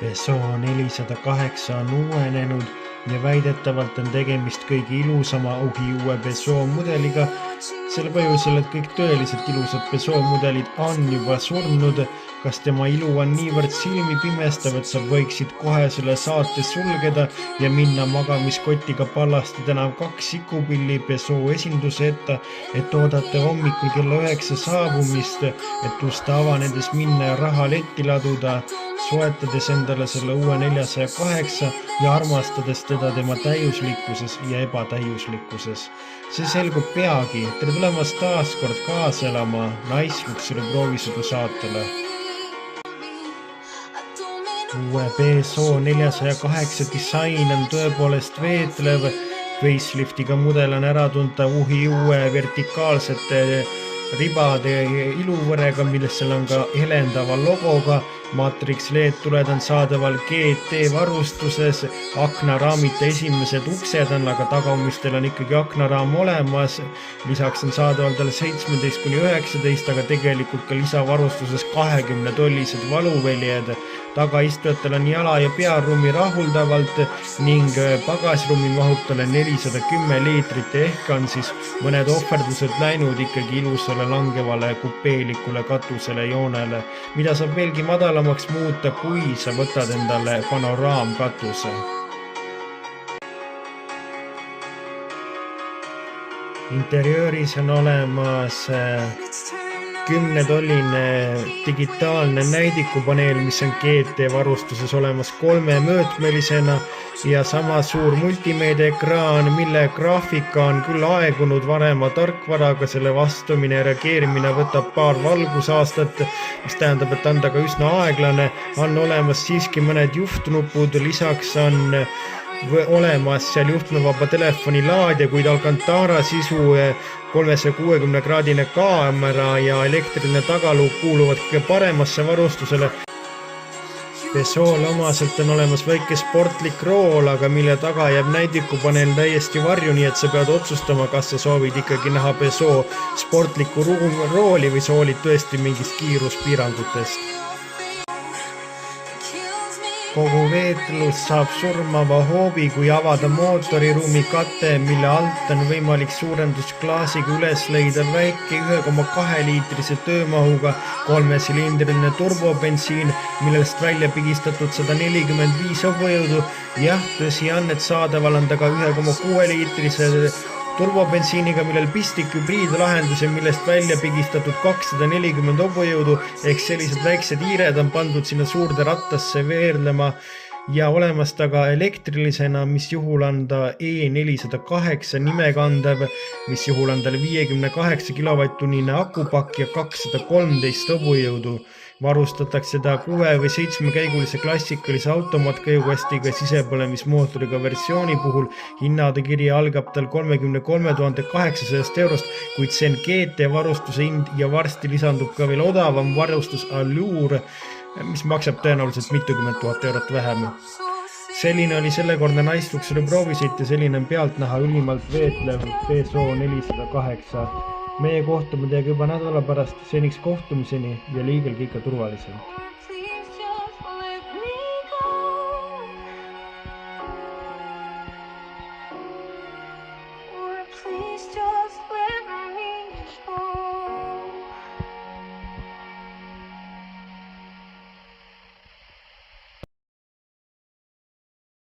Peugeot 408 on uuenenud ja väidetavalt on tegemist kõige ilusama uue Peugeot mudeliga, selle põhjusel, et kõik tõeliselt ilusad Peugeot mudelid on juba surnud. Kas tema ilu on niivõrd silmi pimestav, et sa võiksid kohe selle saate sulgeda ja minna magamiskotiga Pallaste tänav 2 sikupilli Peugeot esinduse ette, et oodata hommikul kella 9 saabumist, et uste avanedes minna ja raha letti laduda, soetades endale selle uue 408 ja armastades teda tema täiuslikkuses ja ebatäiuslikkuses. See selgub peagi. Tere tulemast taas kord kaasa elama Naisluksuri proovisõidu saatele. Uue Peugeot 408 disain on tõepoolest veetlev. Faceliftiga mudel on ära tunta uue vertikaalsete ribade iluvõrega, millessel on ka helendava logoga. Matrix LED-tuled on saadaval GT varustuses, aknaraamite esimesed uksed on, aga tagaumistel on ikkagi aknaraam olemas. Lisaks on saadaval tal 17–19, aga tegelikult ka lisavarustuses 20-tollised valuväljed. Tagaistujatel on jala- ja pearuumi rahuldavalt ning pagasruumi mahub talle 410 liitrit ehk on siis mõned ohverdused läinud ikkagi ilusale langevale kupeelikule katusele joonele, mida saab veelgi madalamaks muuta, kui sa võtad endale panoraamkatuse. Interiööris on olemas 10-tolline digitaalne näidikupaneel, mis on GT varustuses olemas 3-mõõtmelisena ja sama suur multimeediaekraan, mille graafika on küll aegunud varema tarkvaraga, selle vastumine ja reageerimine võtab paar valgusaastat, mis tähendab, et anda ka üsna aeglane. On olemas siiski mõned juhtnupud, lisaks on olemas seal juhtmevaba telefoni laadja, kuid Alcantara sisu 360-kraadine kaamera ja elektriline tagaluuk kuuluvad kõige paremasse varustusele. Peugeot omaselt on olemas väike sportlik rool, aga mille taga jääb näidikupaneel täiesti varju, nii et sa pead otsustama, kas sa soovid ikkagi näha Peugeot sportlikku rooli või sa hoolid tõesti mingist kiiruspiirangutest. Kogu veetlus saab surmava hoobi, kui avada mootoriruumi kate, mille alt on võimalik suurendusklaasiga üles leida väike 1,2 liitrise töömahuga 3-silindriline turbobensiin, millest välja pigistatud 145 hobujõudu. Jah, tõsi on, et saadaval on ta ka 1,6 liitrise turbobensiiniga, millel pistik hübriidlahendus ja millest välja pigistatud 240 hobujõudu ehk sellised väiksed hiired on pandud sinna suurde rattasse veerlema ja olemas ta ka elektrilisena, mis juhul on ta E408 nimekandev, mis juhul on tal 58 kW-tunnine akupakk ja 213 hobujõudu. Varustatakse ta 6- või 7-käigulise klassikalise automaatkäigukastiga sisepõlemismootoriga versiooni puhul. Hinnadekiri algab tal 33 800 eurost, kuid see on GT varustuse hind ja varsti lisandub ka veel odavam varustus Allure, mis maksab tõenäoliselt mitukümmend tuhat eurot vähem. Selline oli sellekordne Naisluksuri proovisõit ja selline on pealtnäha ülimalt veetlev Peugeot 408. Meie kohtume teiega juba nädala pärast, seniks kohtumiseni ja liigelge ikka turvaliselt.